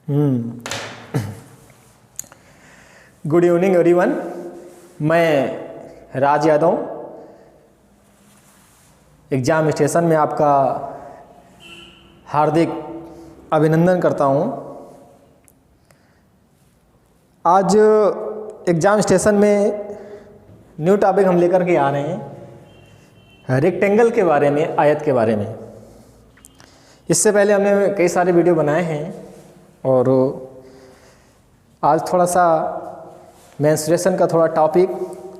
Good evening everyone. मैं राज Yadav exam station में आपका हार्दिक अभिनंदन करता हूँ। आज एग्ज़ाम स्टेशन में न्यू टॉपिक हम लेकर के आ रहे हैं रेक्टेंगल के बारे में, आयत के बारे में। इससे पहले हमने कई सारे वीडियो बनाए हैं और आज थोड़ा सा मेंस्ट्रुएशन का थोड़ा टॉपिक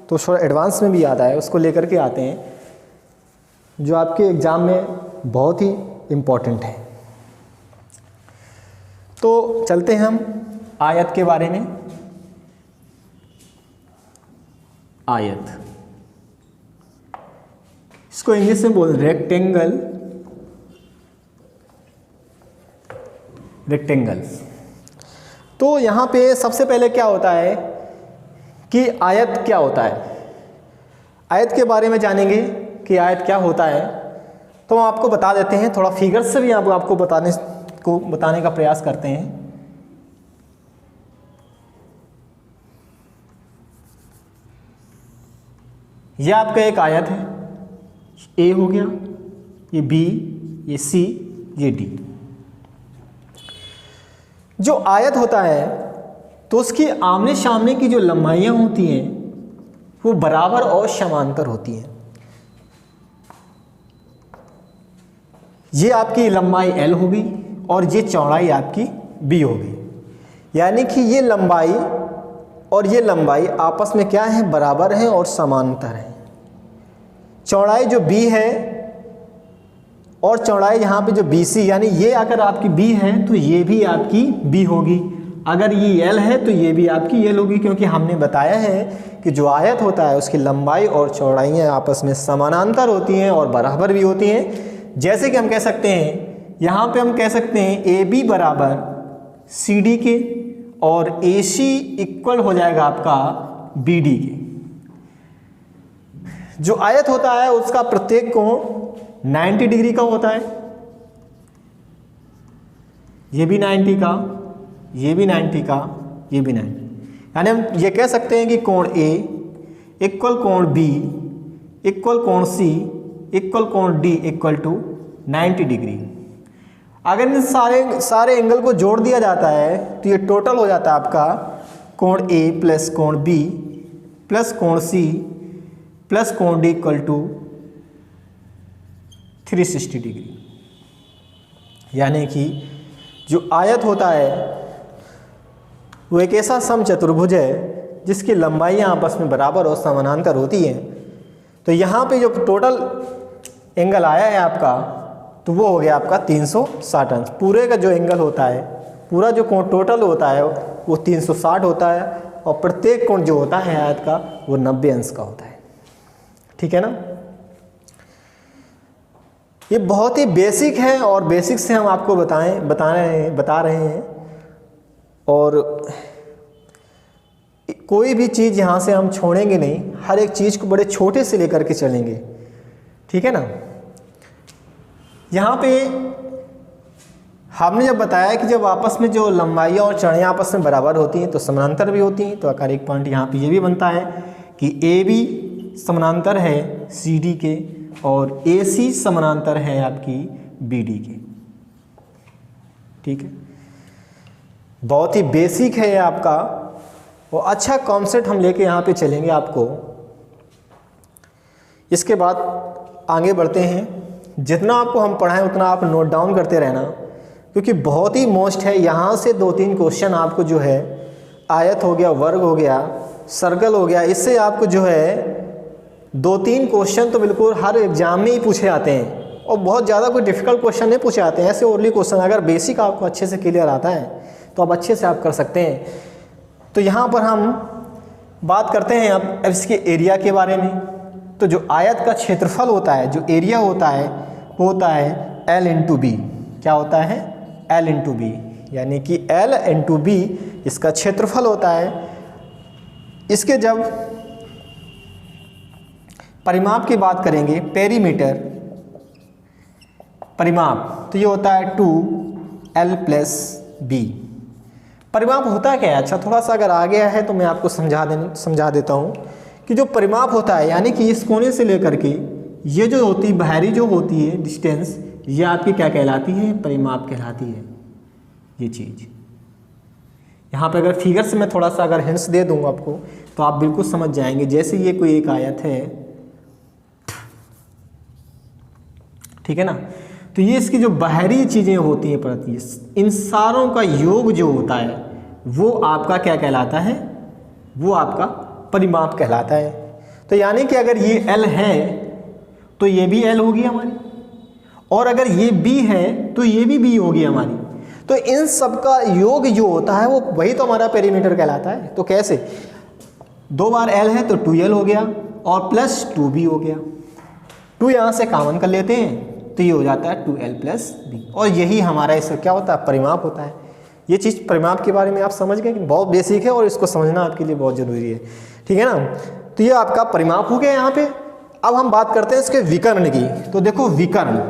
तो थोड़ा एडवांस में भी आता है, उसको लेकर के आते हैं जो आपके एग्ज़ाम में बहुत ही इम्पोर्टेंट है। तो चलते हैं हम आयत के बारे में। आयत, इसको इंग्लिश में बोल रेक्टेंगल। रेक्टेंगल्स। तो यहाँ पे सबसे पहले क्या होता है कि आयत क्या होता है। आयत के बारे में जानेंगे कि आयत क्या होता है। तो हम आपको बता देते हैं, थोड़ा फिगर से भी आपको बताने का प्रयास करते हैं। यह आपका एक आयत है, ए हो गया, ये बी, ये सी, ये डी। जो आयत होता है तो उसकी आमने सामने की जो लंबाइयां होती हैं वो बराबर और समांतर होती हैं। ये आपकी लंबाई L होगी और ये चौड़ाई आपकी B होगी। यानी कि ये लंबाई और ये लंबाई आपस में क्या है, बराबर हैं और समांतर हैं। चौड़ाई जो B है और चौड़ाई यहाँ पे जो BC, यानी ये अगर आपकी B है तो ये भी आपकी B होगी, अगर ये L है तो ये भी आपकी L होगी, क्योंकि हमने बताया है कि जो आयत होता है उसकी लंबाई और चौड़ाइयाँ आपस में समानांतर होती हैं और बराबर भी होती हैं। जैसे कि हम कह सकते हैं, यहाँ पे हम कह सकते हैं AB बराबर CD के और AC इक्वल हो जाएगा आपका BD के। जो आयत होता है उसका प्रत्येक कोण 90 डिग्री का होता है। ये भी 90 का, ये भी 90 का, ये भी 90। यानी हम ये कह सकते हैं कि कोण A इक्वल कोण B इक्वल कोण C इक्वल कोण D इक्वल टू 90 डिग्री। अगर इन सारे एंगल को जोड़ दिया जाता है तो ये टोटल हो जाता है आपका कोण A प्लस कोण B प्लस कोण C प्लस कोण D इक्वल टू 360 डिग्री। यानी कि जो आयत होता है वो एक ऐसा समचतुर्भुज है जिसकी लंबाइयाँ आपस में बराबर और समानांतर होती हैं। तो यहाँ पे जो टोटल एंगल आया है आपका तो वो हो गया आपका 360 अंश। पूरे का जो एंगल होता है, पूरा जो कोण टोटल होता है वो 360 होता है और प्रत्येक कोण जो होता है आयत का वो 90 अंश का होता है। ठीक है ना। ये बहुत ही बेसिक है और बेसिक से हम आपको बता रहे हैं और कोई भी चीज़ यहाँ से हम छोड़ेंगे नहीं, हर एक चीज़ को बड़े छोटे से लेकर के चलेंगे। ठीक है ना। यहाँ पे हमने जब बताया कि जब आपस में जो लंबाइयाँ और चौड़ाइयाँ आपस में बराबर होती हैं तो समानांतर भी होती हैं, तो आकार एक पॉइंट यहाँ पे ये भी बनता है कि AB समानांतर है CD के और AC समानांतर है आपकी BD के। ठीक है। बहुत ही बेसिक है ये आपका और अच्छा कॉन्सेप्ट हम लेके यहाँ पे चलेंगे आपको। इसके बाद आगे बढ़ते हैं। जितना आपको हम पढ़ाएं उतना आप नोट डाउन करते रहना, क्योंकि बहुत ही मोस्ट है। यहाँ से 2-3 क्वेश्चन आपको जो है आयत हो गया, वर्ग हो गया, सर्कल हो गया, इससे आपको जो है 2-3 क्वेश्चन तो बिल्कुल हर एग्जाम में ही पूछे आते हैं और बहुत ज़्यादा कोई डिफ़िकल्ट क्वेश्चन नहीं पूछे आते हैं। ऐसे ओरली क्वेश्चन अगर बेसिक आपको अच्छे से क्लियर आता है तो आप अच्छे से आप कर सकते हैं। तो यहाँ पर हम बात करते हैं अब इसके एरिया के बारे में। तो जो आयत का क्षेत्रफल होता है, जो एरिया होता है वो होता है L इंटू B। क्या होता है? L इंटू B, यानी कि L इंटू B इसका क्षेत्रफल होता है। इसके जब परिमाप की बात करेंगे, पेरीमीटर परिमाप, तो ये होता है 2L + B। परिमाप होता क्या है? अच्छा, थोड़ा सा अगर आ गया है तो मैं आपको समझा देता हूँ कि जो परिमाप होता है, यानी कि इस कोने से लेकर के ये जो होती बाहरी जो होती है डिस्टेंस, ये आपकी क्या कहलाती है? परिमाप कहलाती है ये चीज़। यहाँ पे अगर फिगर से मैं थोड़ा सा अगर हिंट्स दे दूँ आपको तो आप बिल्कुल समझ जाएंगे। जैसे ये कोई एक आयत है, ठीक है ना, तो ये इसकी जो बाहरी चीज़ें होती हैं प्रति, इन सारों का योग जो होता है वो आपका क्या कहलाता है? वो आपका परिमाप कहलाता है। तो यानी कि अगर ये L है तो ये भी L होगी हमारी, और अगर ये B है तो ये भी B होगी हमारी। तो इन सब का योग जो होता है वो वही तो हमारा पेरीमीटर कहलाता है। तो कैसे? 2 बार L है तो 2L हो गया और प्लस 2B हो गया। 2 यहाँ से कॉमन कर लेते हैं तो ये हो जाता है 2L प्लस B, और यही हमारा इसका क्या होता है? परिमाप होता है। ये चीज़ परिमाप के बारे में आप समझ गए कि बहुत बेसिक है और इसको समझना आपके लिए बहुत ज़रूरी है, ठीक है ना। तो ये आपका परिमाप हो गया यहाँ पे। अब हम बात करते हैं इसके विकर्ण की। तो देखो विकर्ण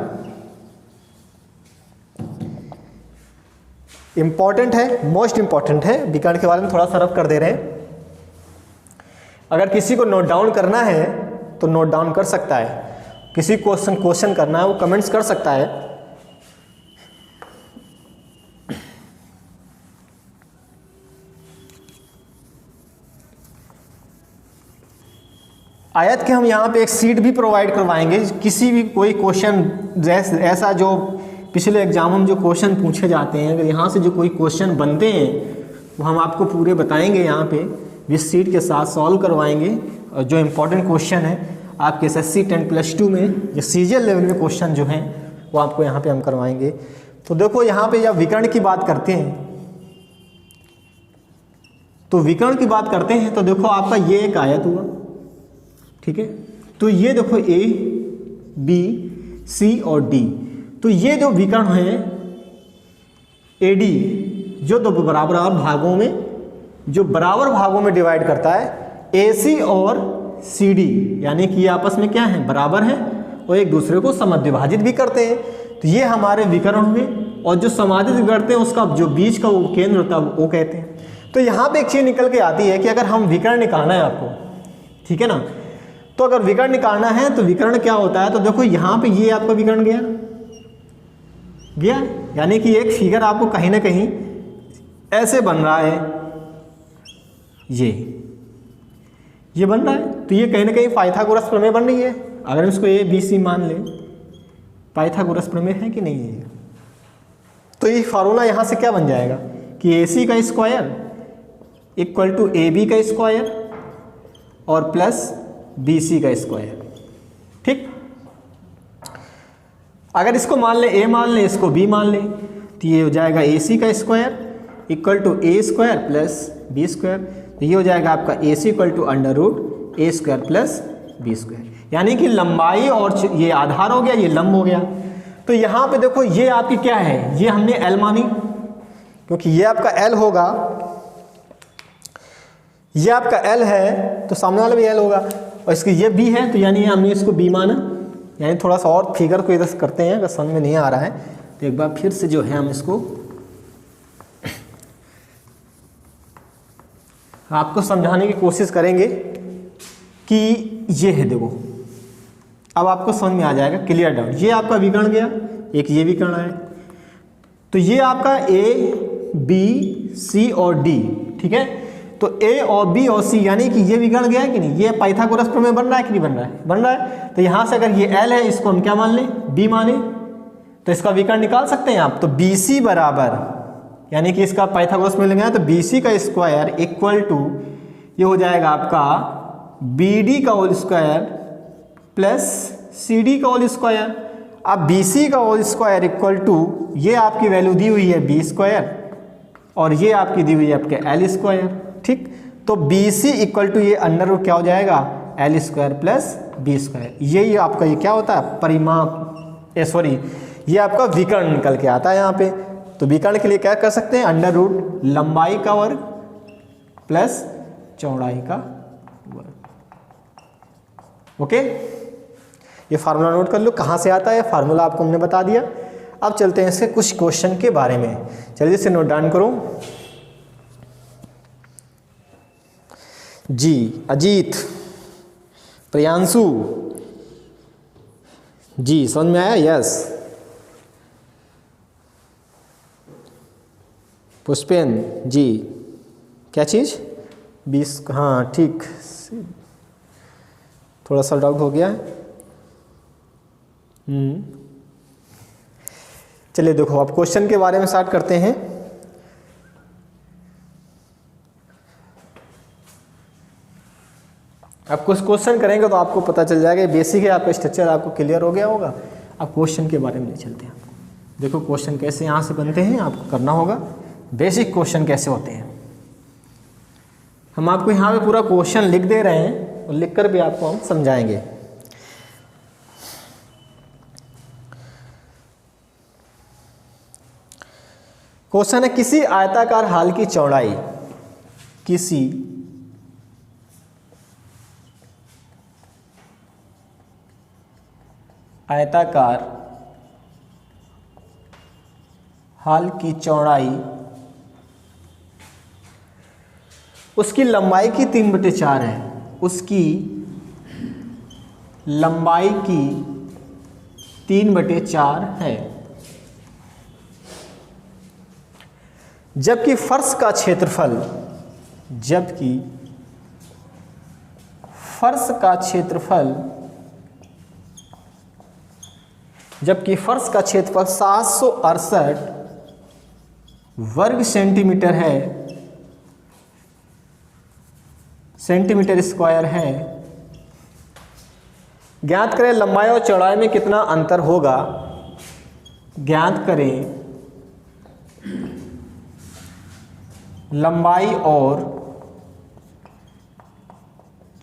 इंपॉर्टेंट है, मोस्ट इंपॉर्टेंट है। विकर्ण के बारे में थोड़ा सा रफ कर दे रहे हैं। अगर किसी को नोट डाउन करना है तो नोट डाउन कर सकता है, किसी क्वेश्चन करना है वो कमेंट्स कर सकता है। आयत के हम यहाँ पे एक सीट भी प्रोवाइड करवाएंगे। किसी भी कोई क्वेश्चन ऐसा जो पिछले एग्जाम में जो क्वेश्चन पूछे जाते हैं, अगर यहाँ से जो कोई क्वेश्चन बनते हैं वो हम आपको पूरे बताएंगे यहाँ पे, विद सीट के साथ सॉल्व करवाएंगे। और जो इम्पोर्टेंट क्वेश्चन है आपके SSC 10+2 में जो सीजीएल लेवल में क्वेश्चन जो हैं वो आपको यहाँ पे हम करवाएंगे। तो देखो यहाँ पे जब विकर्ण की बात करते हैं तो देखो आपका ये एक आयत हुआ, ठीक है। तो ये देखो A, B, C और D, तो ये जो विकर्ण है AD जो दो बराबर भागों में डिवाइड करता है AC और CD, यानी कि ये आपस में क्या है? बराबर है और एक दूसरे को समद्विभाजित भी करते हैं। तो ये हमारे विकर्ण हुए, और जो समादित करते हैं उसका जो बीच का वो केंद्र होता है वो कहते हैं। तो यहाँ पे एक चीज़ निकल के आती है कि अगर हम विकर्ण निकालना है आपको, ठीक है ना, तो अगर विकर्ण निकालना है तो विकर्ण क्या होता है? तो देखो यहाँ पे ये आपका विकर्ण गया, यानी कि एक फिगर आपको कहीं ना कहीं ऐसे बन रहा है, ये बन रहा है। तो ये कहीं ना कहीं पाइथागोरस प्रमेय बन रही है। अगर इसको ABC मान ले, पाइथागोरस प्रमेय है कि नहीं है? तो ये फार्मूला यहाँ से क्या बन जाएगा कि AC का स्क्वायर इक्वल टू AB का स्क्वायर और प्लस BC का स्क्वायर, ठीक। अगर इसको मान ले A मान ले, इसको B मान ले, तो ये हो जाएगा AC का square equal to A square plus B square. तो ये हो जाएगा आपका AC equal to √ A square plus B square, यानी कि लंबाई और ये आधार हो गया, ये लंब हो गया। तो यहाँ पे देखो ये आपकी क्या है? ये हमने L मानी, क्योंकि ये आपका L होगा, ये आपका L है तो सामने वाला भी L होगा, और इसकी ये B है तो यानी हमने इसको B माना। यानी थोड़ा सा और फिगर को इधर करते हैं, अगर समझ में नहीं आ रहा है तो एक बार फिर से जो है हम इसको आपको समझाने की कोशिश करेंगे कि ये है, देखो अब आपको समझ में आ जाएगा, क्लियर डाउन। ये आपका विकर्ण गया, एक ये विकर्ण है, तो ये आपका A, B, C और D, ठीक है। तो A और B और C यानी कि ये विकर्ण गया है कि नहीं? ये पाइथागोरस प्रमेय बन रहा है कि नहीं बन रहा है? बन रहा है। तो यहाँ से अगर ये L है, इसको हम क्या मान लें? B माने, तो इसका विकर्ण निकाल सकते हैं आप। तो BC बराबर, यानी कि इसका पाइथागोरस में लेंगे तो BC का स्क्वायर इक्वल टू ये हो जाएगा आपका BD का होल स्क्वायर प्लस CD का होल स्क्वायर। अब BC का होल स्क्वायर इक्वल टू ये आपकी वैल्यू दी हुई है B स्क्वायर और ये आपकी दी हुई है आपके L स्क्वायर, ठीक। तो BC इक्वल टू ये अंडर क्या हो जाएगा? L square plus B square. यही आपका ये क्या होता है? परिमाप, ये आपका विकर्ण निकल के आता है यहाँ पे। तो विकर्ण के लिए क्या कर सकते हैं? √ लंबाई का वर्ग प्लस चौड़ाई का वर्ग। ओके, ये फार्मूला नोट कर लो, कहाँ से आता है फार्मूला आपको हमने बता दिया। अब चलते हैं इसके कुछ क्वेश्चन के बारे में, जल्दी से नोट डाउन करो। जी अजीत, प्रियांशु, जी समझ में आया? यस। पुष्पेन जी, क्या चीज़? 20, हाँ ठीक, थोड़ा सा डाउट हो गया है। चलिए देखो, अब क्वेश्चन के बारे में स्टार्ट करते हैं। अब कुछ क्वेश्चन करेंगे तो आपको पता चल जाएगा, बेसिक है आपका स्ट्रक्चर आपको क्लियर हो गया होगा। अब क्वेश्चन के बारे में ले चलते हैं। देखो क्वेश्चन कैसे यहाँ से बनते हैं, आपको करना होगा बेसिक क्वेश्चन कैसे होते हैं। हम आपको यहाँ पे पूरा क्वेश्चन लिख दे रहे हैं और लिख कर भी आपको हम समझाएंगे। क्वेश्चन है, किसी आयताकार हाल की चौड़ाई, किसी आयताकार हाल की चौड़ाई उसकी लंबाई की 3/4 है, उसकी लंबाई की 3/4 है, जबकि फर्श का क्षेत्रफल, जबकि फर्श का क्षेत्रफल 768 वर्ग सेंटीमीटर है, सेंटीमीटर स्क्वायर है। ज्ञात करें लंबाई और चौड़ाई में कितना अंतर होगा। ज्ञात करें लंबाई और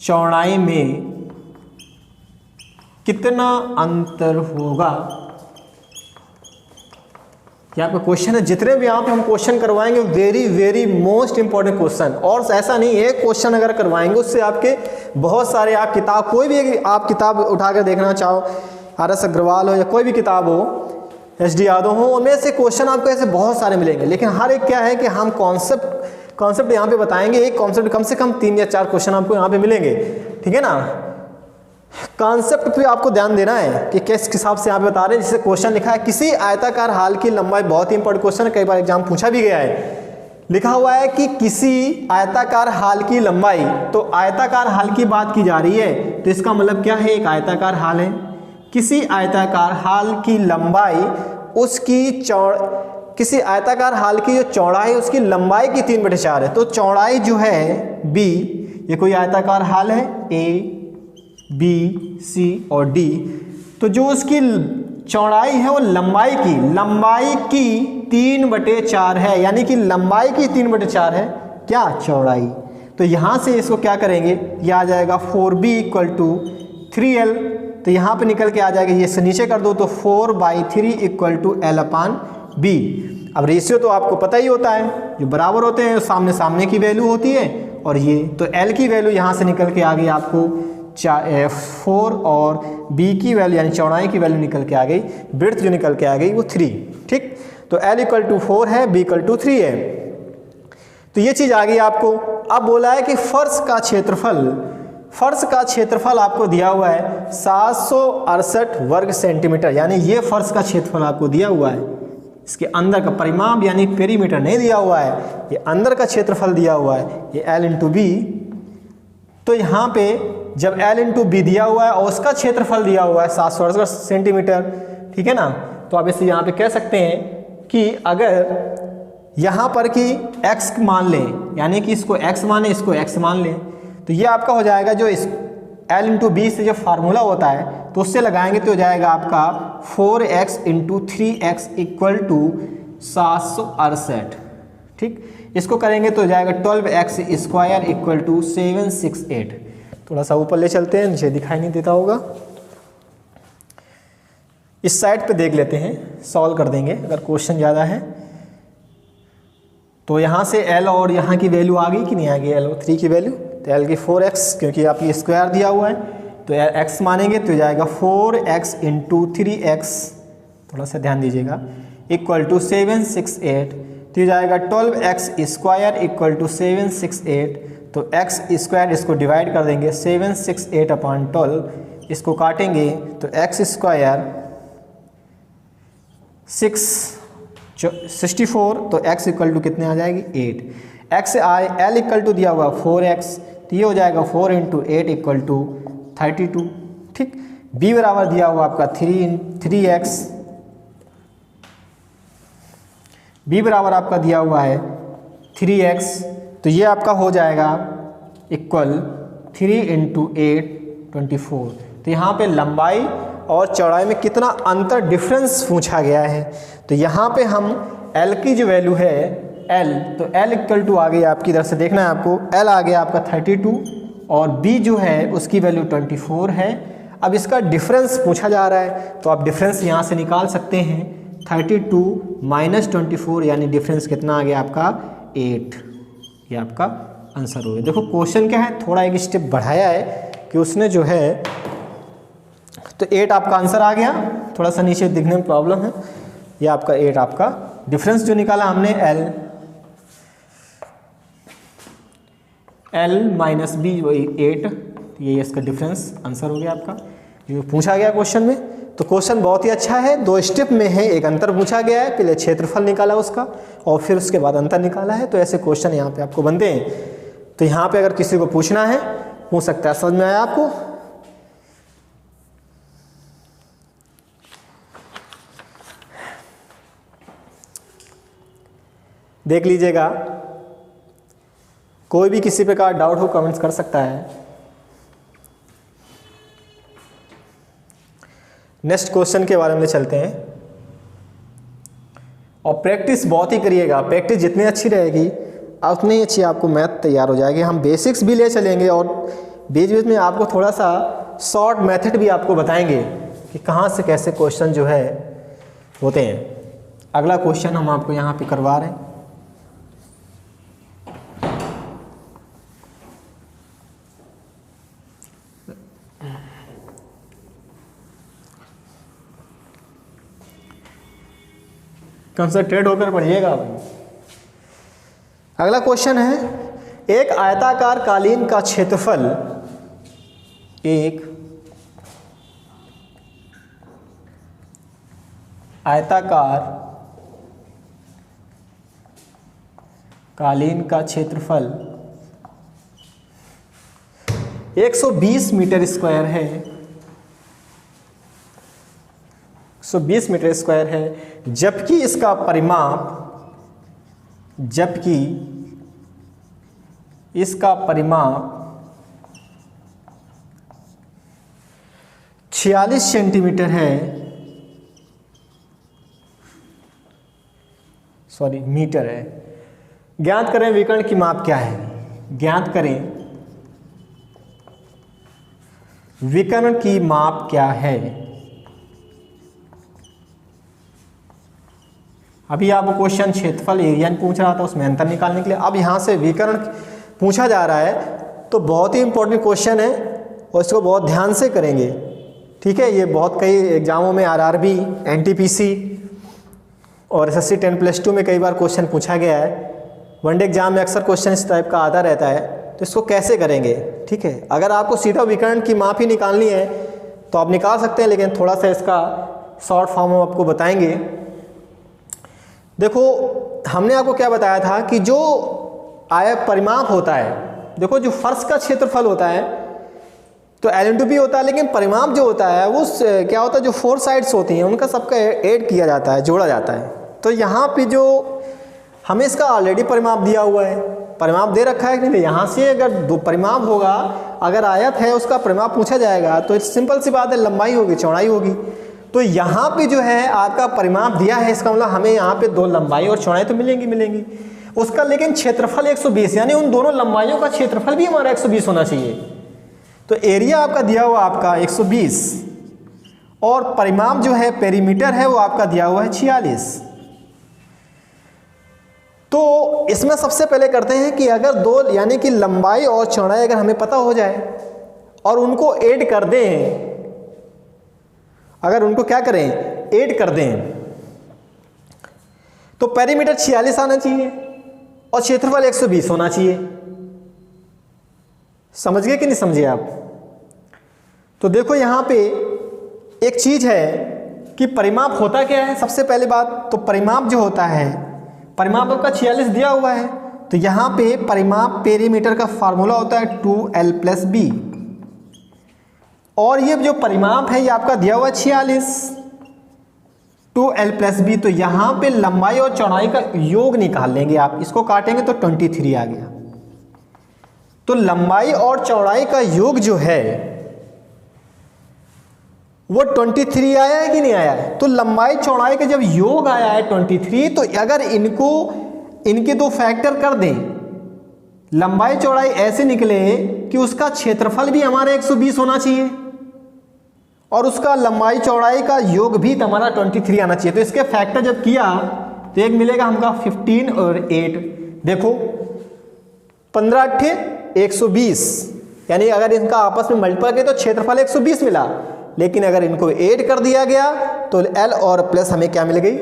चौड़ाई में कितना अंतर होगा। ये आपका क्वेश्चन है। जितने भी यहाँ पे हम क्वेश्चन करवाएंगे very very most important question, और ऐसा नहीं है क्वेश्चन अगर करवाएंगे उससे आपके बहुत सारे, आप किताब कोई भी आप किताब उठाकर देखना चाहो, RS अग्रवाल हो या कोई भी किताब हो, SD यादव हो, उनमें से क्वेश्चन आपको ऐसे बहुत सारे मिलेंगे। लेकिन हर एक क्या है कि हम कॉन्सेप्ट यहाँ पे बताएंगे। एक कॉन्सेप्ट कम से कम 3 या 4 क्वेश्चन आपको यहाँ पे मिलेंगे, ठीक है ना। कॉन्सेप्ट पे आपको ध्यान देना है कि किस हिसाब से यहाँ पे बता रहे हैं। जैसे क्वेश्चन लिखा है, किसी आयताकार हाल की लंबाई, बहुत ही इंपॉर्टेंट क्वेश्चन है, कई बार एग्जाम पूछा भी गया है। लिखा हुआ है कि किसी आयताकार हाल की लंबाई, तो आयताकार हाल की बात की जा रही है, तो इसका मतलब क्या है, एक आयताकार हाल है। किसी आयताकार हाल की लंबाई उसकी किसी आयताकार हाल की जो चौड़ाई है उसकी लंबाई की 3/4 है। तो चौड़ाई जो है B, ये कोई आयताकार हाल है A, B, C और D, तो जो उसकी चौड़ाई है वो लंबाई की 3/4 है, यानी कि लंबाई की 3/4 है क्या, चौड़ाई। तो यहाँ से इसको क्या करेंगे, ये आ जाएगा 4B = 3L, तो यहाँ पे निकल के आ जाएगा, ये से नीचे कर दो तो 4/3 = L/B। अब रेशियो तो आपको पता ही होता है, जो बराबर होते हैं सामने सामने की वैल्यू होती है, और ये तो L की वैल्यू यहाँ से निकल के आ गई आपको 4 और B की वैल्यू यानी चौड़ाई की वैल्यू निकल के आ गई, ब्रेड्थ जो निकल के आ गई वो 3, ठीक। तो L = 4 है, B = 3 है, तो ये चीज़ आ गई आपको। अब बोला है कि फर्श का क्षेत्रफल आपको दिया हुआ है 768 वर्ग सेंटीमीटर, यानी ये फर्श का क्षेत्रफल आपको दिया हुआ है। इसके अंदर का परिमाप यानी पेरीमीटर नहीं दिया हुआ है, ये अंदर का क्षेत्रफल दिया हुआ है, ये L × B। तो यहाँ पे जब L × B दिया हुआ है और उसका क्षेत्रफल दिया हुआ है 768 सेंटीमीटर, ठीक है ना, तो आप इसे यहाँ पे कह सकते हैं कि अगर यहाँ पर कि x मान लें, यानी कि इसको x माने, इसको x मान लें, तो ये आपका हो जाएगा जो इस L × B से जो फार्मूला होता है तो उससे लगाएंगे तो हो जाएगा आपका 4x × 3x = 768, ठीक। इसको करेंगे तो हो जाएगा 12x² = 768। थोड़ा सा ऊपर ले चलते हैं, नीचे दिखाई नहीं देता होगा। इस साइड पे देख लेते हैं, सॉल्व कर देंगे अगर क्वेश्चन ज़्यादा है तो। यहाँ से L और यहाँ की वैल्यू आ गई कि नहीं आ गई, L और 3 की वैल्यू, तो L की 4x, क्योंकि आपकी स्क्वायर दिया हुआ है तो x मानेंगे तो जाएगा 4x × 3x, थोड़ा सा ध्यान दीजिएगा, = 768, तो जाएगा 12x² = 768, तो एक्स स्क्वायर इसको डिवाइड कर देंगे 768/12, इसको काटेंगे तो एक्स स्क्वायर 64, तो x इक्वल टू कितने आ जाएगी 8। x आई एल इक्वल टू दिया हुआ 4x, तो ये हो जाएगा 4 × 8 इक्वल टू 32। ठीक, b बराबर दिया हुआ आपका 3x, b बराबर आपका दिया हुआ है 3x, तो ये आपका हो जाएगा इक्वल 3 × 8 24। तो यहाँ पे लंबाई और चौड़ाई में कितना अंतर डिफरेंस पूछा गया है। तो यहाँ पे हम L की जो वैल्यू है L, तो L इक्वल टू आ गई आपकी इधर से देखना है आपको, L आ गया आपका 32 और B जो है उसकी वैल्यू 24 है। अब इसका डिफरेंस पूछा जा रहा है तो आप डिफरेंस यहाँ से निकाल सकते हैं, 32 - 24 यानी डिफरेंस कितना आ गया आपका 8। ये आपका आंसर हो गया। देखो क्वेश्चन क्या है, थोड़ा एक स्टेप बढ़ाया है कि उसने जो है, तो 8 आपका आंसर आ गया, थोड़ा सा नीचे दिखने में प्रॉब्लम है। ये आपका 8 आपका डिफरेंस जो निकाला हमने L माइनस B वही 8, ये इसका डिफरेंस आंसर हो गया आपका, ये पूछा गया क्वेश्चन में। तो क्वेश्चन बहुत ही अच्छा है, 2 स्टेप में है, एक अंतर पूछा गया है, पहले क्षेत्रफल निकाला उसका और फिर उसके बाद अंतर निकाला है। तो ऐसे क्वेश्चन यहाँ पे आपको बनते हैं। तो यहाँ पे अगर किसी को पूछना है पूछ सकता है। समझ में आया आपको? देख लीजिएगा, कोई भी किसी प्रकार डाउट हो कमेंट्स कर सकता है। नेक्स्ट क्वेश्चन के बारे में चलते हैं। और प्रैक्टिस बहुत ही करिएगा, प्रैक्टिस जितनी अच्छी रहेगी उतनी ही अच्छी आपको मैथ तैयार हो जाएगी। हम बेसिक्स भी ले चलेंगे और बीच बीच में आपको थोड़ा सा शॉर्ट मेथड भी आपको बताएंगे कि कहाँ से कैसे क्वेश्चन जो है होते हैं। अगला क्वेश्चन हम आपको यहाँ पे करवा रहे हैं। कंसंट्रेट होकर पढ़िएगा। अगला क्वेश्चन है, एक आयताकार कालीन का क्षेत्रफल, एक आयताकार कालीन का क्षेत्रफल 120 मीटर स्क्वायर है, 120 मीटर स्क्वायर है, जबकि इसका परिमाप 46 सेंटीमीटर है, मीटर है। ज्ञात करें विकर्ण की माप क्या है। ज्ञात करें विकर्ण की माप क्या है। अभी आपको क्वेश्चन क्षेत्रफल एरिया पूछ रहा था, उसमें अंतर निकालने के लिए। अब यहाँ से विकर्ण पूछा जा रहा है, तो बहुत ही इंपॉर्टेंट क्वेश्चन है और इसको बहुत ध्यान से करेंगे। ठीक है, ये बहुत कई एग्जामों में आरआरबी, एनटीपीसी और एसएससी 10+2 में कई बार क्वेश्चन पूछा गया है। वनडे एग्जाम में अक्सर क्वेश्चन इस टाइप का आता रहता है, तो इसको कैसे करेंगे। ठीक है, अगर आपको सीधा विकर्ण की माप ही निकालनी है तो आप निकाल सकते हैं, लेकिन थोड़ा सा इसका शॉर्ट फॉर्म हम आपको बताएंगे। देखो, हमने आपको क्या बताया था कि जो परिमाप होता है, देखो जो फर्श का क्षेत्रफल होता है तो L/P होता है, लेकिन परिमाप जो होता है वो क्या होता है, जो 4 साइड्स होती हैं उनका सबका ऐड किया जाता है, जोड़ा जाता है। तो यहाँ पे जो हमें इसका ऑलरेडी परिमाप दिया हुआ है, परिमाप दे रखा है कि नहीं, यहाँ से अगर दो परिमाप होगा, अगर आयत है उसका परिमाप पूछा जाएगा तो सिंपल सी बात है, लंबाई होगी चौड़ाई होगी। तो यहाँ पे जो है आपका परिमाप दिया है, इसका मतलब हमें यहाँ पे 2 लंबाई और चौड़ाई तो मिलेंगी उसका, लेकिन क्षेत्रफल 120, यानी उन दोनों लंबाइयों का क्षेत्रफल भी हमारा 120 होना चाहिए। तो एरिया आपका दिया हुआ आपका 120 और परिमाप जो है पेरीमीटर है वो आपका दिया हुआ है 46। तो इसमें सबसे पहले करते हैं कि अगर 2 यानी कि लंबाई और चौड़ाई अगर हमें पता हो जाए और उनको ऐड कर दें, अगर उनको क्या करें, ऐड कर दें, तो पेरीमीटर 46 आना चाहिए और क्षेत्रफल 120 होना चाहिए। समझ गए कि नहीं समझे आप? तो देखो यहाँ पे एक चीज़ है कि परिमाप होता क्या है। सबसे पहले बात तो परिमाप जो होता है, परिमाप आपका 46 दिया हुआ है, तो यहाँ पे परिमाप पेरीमीटर का फार्मूला होता है 2l + b, और ये जो परिमाप है ये आपका दिया हुआ है 46, 2l + b। तो यहाँ पे लंबाई और चौड़ाई का योग निकाल लेंगे आप, इसको काटेंगे तो 23 आ गया। तो लंबाई और चौड़ाई का योग जो है वो 23 आया है कि नहीं आया है? तो लंबाई चौड़ाई का जब योग आया है 23, तो अगर इनके दो फैक्टर कर दें, लंबाई चौड़ाई ऐसे निकले कि उसका क्षेत्रफल भी हमारा 120 होना चाहिए और उसका लंबाई चौड़ाई का योग भी हमारा 23 आना चाहिए। तो इसके फैक्टर जब किया तो एक मिलेगा हमका 15 और 8, देखो 15 अट्ठे 120, यानी अगर इनका आपस में मल्टीप्लाई करें तो क्षेत्रफल 120 मिला, लेकिन अगर इनको ऐड कर दिया गया तो L और प्लस हमें क्या मिल गई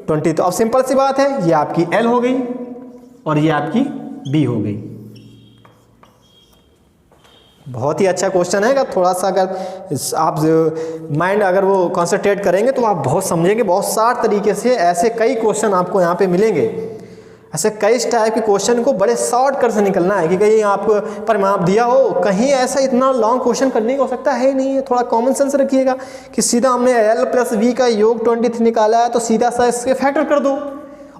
20। तो अब सिंपल सी बात है, ये आपकी L हो गई और ये आपकी B हो गई। बहुत ही अच्छा क्वेश्चन है। अगर थोड़ा सा अगर आप माइंड अगर वो कॉन्सेंट्रेट करेंगे तो आप बहुत समझेंगे। बहुत सारे तरीके से ऐसे कई क्वेश्चन आपको यहाँ पे मिलेंगे। ऐसे कई टाइप के क्वेश्चन को बड़े शॉर्ट कर से निकलना है कि कहीं आपको परिमाप दिया हो, कहीं ऐसा इतना लॉन्ग क्वेश्चन करने को हो सकता है नहीं है। थोड़ा कॉमन सेंस रखिएगा कि सीधा हमने L + V का योग 23 निकाला है तो सीधा सा इसके फैक्टर कर दो,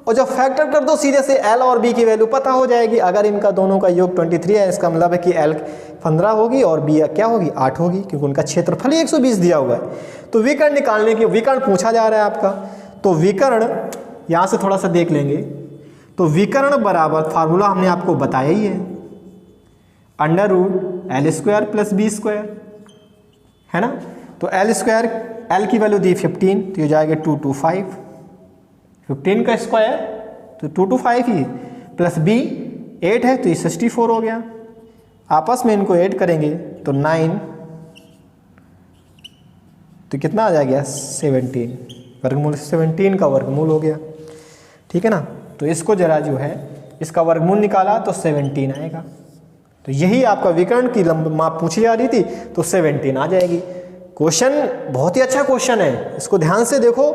और जब फैक्टर कर दो सीधे से L और B की वैल्यू पता हो जाएगी। अगर इनका दोनों का योग 23 है, इसका मतलब है कि L 15 होगी और B क्या होगी 8 होगी, क्योंकि उनका क्षेत्रफल ही 120 दिया हुआ है। तो विकर्ण निकालने के, विकर्ण पूछा जा रहा है आपका, तो विकर्ण यहाँ से थोड़ा सा देख लेंगे। तो विकर्ण बराबर फार्मूला हमने आपको बताया ही है, √L² + B², है ना। तो L², L की वैल्यू दी 15, तो ये जाएगा 225, 15 का स्क्वायर तो 225 ही, प्लस B 8 है तो ये 64 हो गया। आपस में इनको ऐड करेंगे तो 9, तो कितना आ जाएगा 17, वर्गमूल 17 का वर्गमूल हो गया, ठीक है ना। तो इसको जरा जो है इसका वर्गमूल निकाला तो 17 आएगा। तो यही आपका विकर्ण की माप पूछी जा रही थी, तो 17 आ जाएगी। क्वेश्चन बहुत ही अच्छा क्वेश्चन है, इसको ध्यान से देखो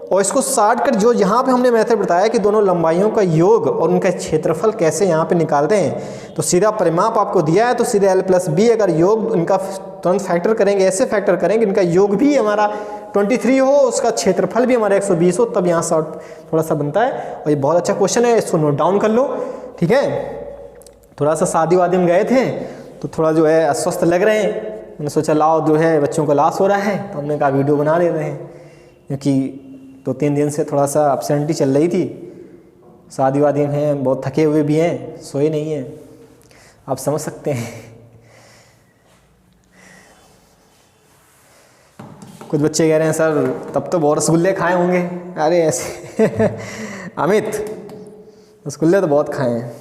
और इसको शॉर्ट कर, जो यहाँ पे हमने मेथड बताया कि दोनों लंबाइयों का योग और उनका क्षेत्रफल कैसे यहाँ पे निकालते हैं। तो सीधा परिमाप आपको दिया है तो सीधे L + B, अगर योग इनका तुरंत फैक्टर करेंगे, ऐसे फैक्टर करेंगे इनका योग भी हमारा 23 हो, उसका क्षेत्रफल भी हमारा 120 हो, तब यहाँ शॉर्ट थोड़ा सा बनता है। और ये बहुत अच्छा क्वेश्चन है, इसको नोट डाउन कर लो, ठीक है। थोड़ा सा शादी वादी में गए थे तो थोड़ा जो है अस्वस्थ लग रहे हैं, मैंने सोचा लाओ जो है बच्चों का लाश हो रहा है तो हमने कहा वीडियो बना ले रहे हैं, क्योंकि 2-3 दिन से थोड़ा सा अपसेंटी चल रही थी, शादी वादी में हैं, बहुत थके हुए भी हैं, सोए नहीं हैं, आप समझ सकते हैं। कुछ बच्चे कह रहे हैं सर तब तो बहुत रसगुल्ले खाए होंगे। अरे ऐसे अमित, रसगुल्ले तो बहुत खाए हैं,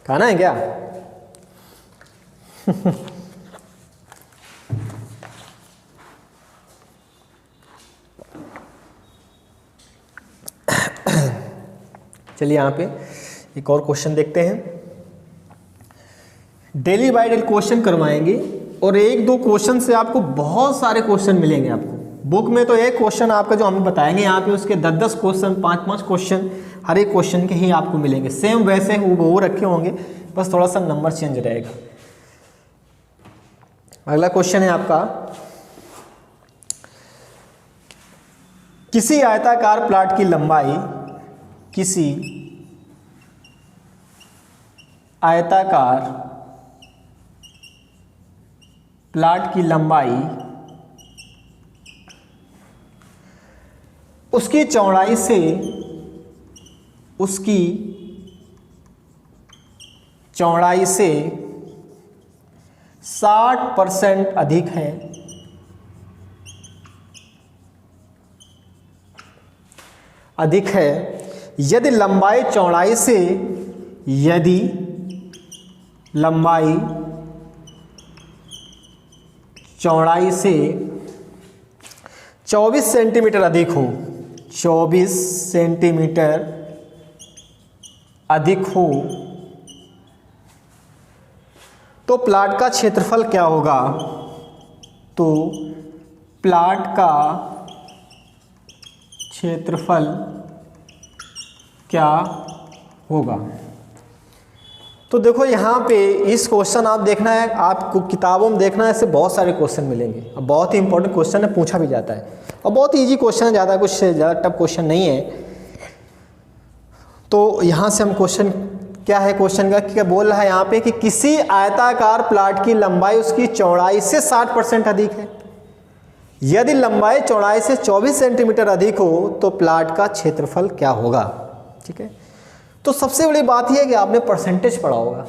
खाना है क्या? चलिए यहाँ पे एक और क्वेश्चन देखते हैं। डेली बाय डेली क्वेश्चन करवाएंगे और 1-2 क्वेश्चन से आपको बहुत सारे क्वेश्चन मिलेंगे। आपको बुक में तो एक क्वेश्चन आपका जो हम बताएंगे यहाँ पे, उसके 10-10 क्वेश्चन, 5-5 क्वेश्चन हर एक क्वेश्चन के ही आपको मिलेंगे। सेम वैसे वो रखे होंगे, बस थोड़ा सा नंबर चेंज रहेगा। अगला क्वेश्चन है आपका, किसी आयताकार प्लॉट की लंबाई, किसी आयताकार प्लॉट की लंबाई उसकी चौड़ाई से, उसकी चौड़ाई से 60% अधिक है, यदि लंबाई चौड़ाई से, यदि लंबाई चौड़ाई से 24 सेंटीमीटर अधिक हो, 24 सेंटीमीटर अधिक हो, तो प्लाट का क्षेत्रफल क्या होगा? तो प्लाट का क्षेत्रफल क्या होगा? तो देखो यहाँ पे इस क्वेश्चन आप देखना है, आपको किताबों में देखना है, ऐसे बहुत सारे क्वेश्चन मिलेंगे। अब बहुत ही इंपॉर्टेंट क्वेश्चन है, पूछा भी जाता है और बहुत इजी क्वेश्चन है, ज़्यादा कुछ ज़्यादा टफ क्वेश्चन नहीं है। तो यहाँ से हम क्वेश्चन क्या है, क्वेश्चन का क्या बोल रहा है यहाँ पे कि किसी आयताकार प्लाट की लंबाई उसकी चौड़ाई से 60% अधिक है। यदि लंबाई चौड़ाई से 24 सेंटीमीटर अधिक हो तो प्लाट का क्षेत्रफल क्या होगा? ठीक है, तो सबसे बड़ी बात यह है कि आपने परसेंटेज पढ़ा होगा,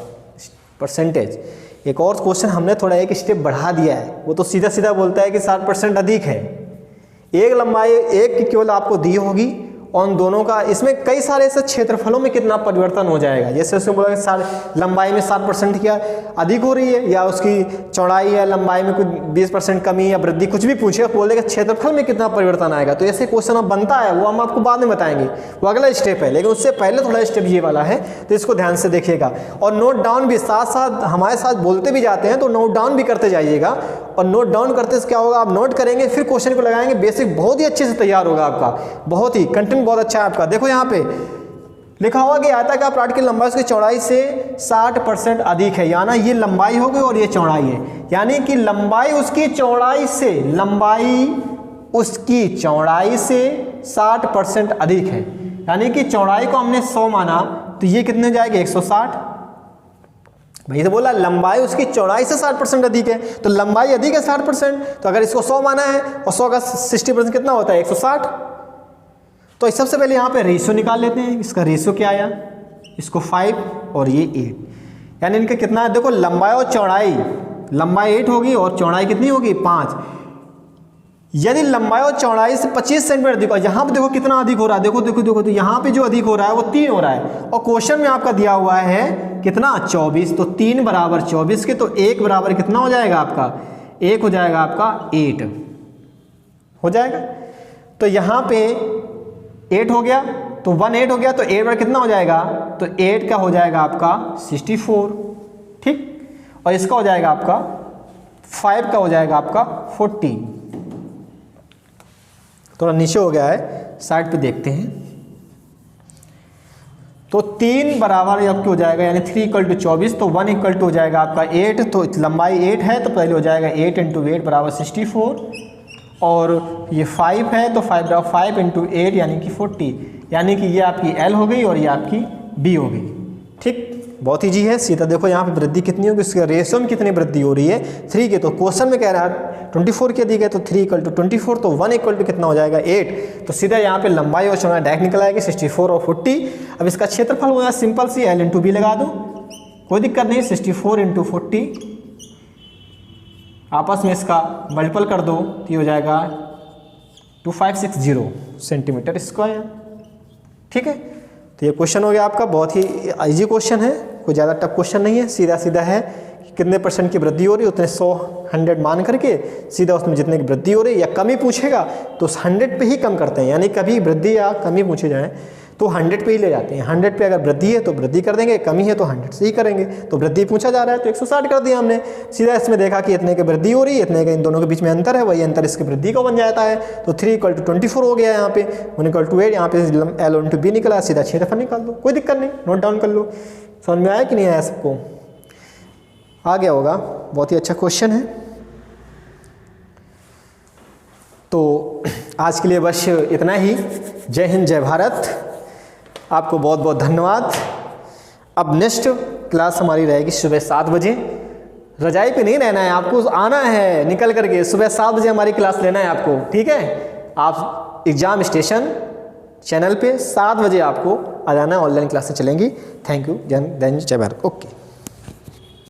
परसेंटेज। एक और क्वेश्चन हमने थोड़ा एक स्टेप बढ़ा दिया है, वो तो सीधा सीधा बोलता है कि 60% अधिक है। एक लंबाई एक की केवल आपको दी होगी और उन दोनों का, इसमें कई सारे ऐसे क्षेत्रफलों में कितना परिवर्तन हो जाएगा। जैसे उसने बोला कि लंबाई में 60% क्या अधिक हो रही है, या उसकी चौड़ाई या लंबाई में कुछ 20% कमी या वृद्धि, कुछ भी पूछे बोलेगा क्षेत्रफल में कितना परिवर्तन आएगा। तो ऐसे क्वेश्चन अब बनता है, वो हम आपको बाद में बताएंगे, वो अगला स्टेप है। लेकिन उससे पहले थोड़ा स्टेप ये वाला है, तो इसको ध्यान से देखिएगा और नोट डाउन भी साथ साथ हमारे साथ बोलते भी जाते हैं, तो नोट डाउन भी करते जाइएगा। और नोट डाउन करते से क्या होगा, आप नोट करेंगे फिर क्वेश्चन को लगाएंगे, बेसिक बहुत ही अच्छे से तैयार होगा आपका, बहुत ही कंटेंट बहुत अच्छा है आपका। देखो यहाँ पे लिखा हुआ कि आयताकार प्लाट की लंबाई उसकी चौड़ाई से 60% अधिक है, यानी ये लंबाई हो गई और ये चौड़ाई है, यानी कि लंबाई उसकी चौड़ाई से 60% अधिक है। यानी कि चौड़ाई को हमने 100 माना तो ये कितने जाएगा 160। भाई तो बोला लंबाई उसकी चौड़ाई से 60% अधिक है, तो लंबाई अधिक है 60%, तो अगर इसको 100 माना है और 100 का 60% कितना होता है 160। तो सबसे पहले यहाँ पे रेशियो निकाल लेते हैं। इसका रेशियो क्या आया, इसको 5 और ये 8, यानी इनका कितना है, देखो लंबाई और चौड़ाई, लंबाई 8 होगी और चौड़ाई कितनी होगी 5। यदि लंबाई और चौड़ाई से 25 सेंटीमीटर अधिक, और यहाँ पे देखो कितना अधिक हो रहा है, देखो देखो देखो, तो यहाँ पे जो अधिक हो रहा है वो 3 हो रहा है, और क्वेश्चन में आपका दिया हुआ है कितना 24, तो 3 बराबर 24 के, तो 1 बराबर कितना हो जाएगा आपका, 1 हो जाएगा आपका 8 हो जाएगा। तो यहाँ पे 8 हो गया, तो 1 8 हो गया, तो 8 बराबर कितना हो जाएगा, तो 8 का हो जाएगा आपका 64, ठीक, और इसका हो जाएगा आपका 5 का हो जाएगा आपका 40। थोड़ा नीचे हो गया है, साइड पे देखते हैं। तो 3 बराबर आपकी हो जाएगा, यानी 3 इक्वल टू 24, तो 1 इक्वल टू हो जाएगा आपका 8, तो लंबाई 8 है तो पहले हो जाएगा 8 इंटू 8 बराबर 64, और ये 5 है तो 5 बराबर 5 इंटू 8 यानी कि 40, यानी कि ये आपकी L हो गई और ये आपकी B हो गई, ठीक। बहुत ईजी है, सीधा देखो यहाँ पे वृद्धि कितनी होगी, इसके रेशियो में कितनी वृद्धि हो रही है 3 के, तो क्वेश्चन में कह रहा है 24 के दी गए, तो 3 इक्वल टू 24, तो 1 इक्वल टू कितना हो जाएगा 8, तो सीधा यहाँ पे लंबाई और चौड़ाई डायरेक्ट निकल आएगी 64 और 40। अब इसका क्षेत्रफल हो जाए सिंपल सी L इंटू B लगा दो, कोई दिक्कत नहीं, 64 इंटू 40 आपस में इसका मल्टीपल कर दो तो ये हो जाएगा 2560 सेंटीमीटर स्क्वायर, ठीक है। तो ये क्वेश्चन हो गया आपका, बहुत ही इजी क्वेश्चन है, कोई ज़्यादा टफ क्वेश्चन नहीं है, सीधा सीधा है कि कितने % की वृद्धि हो रही है, उतने 100 मान करके सीधा उसमें जितने की वृद्धि हो रही है, या कमी पूछेगा तो 100 पे ही कम करते हैं, यानी कभी वृद्धि या कमी पूछे जाए तो 100 पे ही ले जाते हैं। 100 पे अगर वृद्धि है तो वृद्धि कर देंगे, कमी है तो 100 से ही करेंगे। तो वृद्धि पूछा जा रहा है तो 160 कर दिया हमने, सीधा इसमें देखा कि इतने की वृद्धि हो रही है, इतने के इन दोनों के बीच में अंतर है, वही अंतर इसकी वृद्धि का बन जाता है। तो 3 इक्वल टू 24 हो गया, यहाँ पे 1 इक्वल टू 8, यहाँ पे L इंटू B निकला, सीधा क्षेत्रफल निकाल दो, कोई दिक्कत नहीं, नोट डाउन कर लो। समझ में आया कि नहीं आया, सबको आ गया होगा, बहुत ही अच्छा क्वेश्चन है। तो आज के लिए बस इतना ही, जय हिंद जय भारत, आपको बहुत बहुत धन्यवाद। अब नेक्स्ट क्लास हमारी रहेगी सुबह 7 बजे, रजाई पे नहीं रहना है आपको, आना है निकल करके, सुबह 7 बजे हमारी क्लास लेना है आपको, ठीक है। आप एग्जाम स्टेशन चैनल पे 7 बजे आपको आ जाना है, ऑनलाइन क्लासें चलेंगी। थैंक यू, जय हिंद जय भारत, ओके।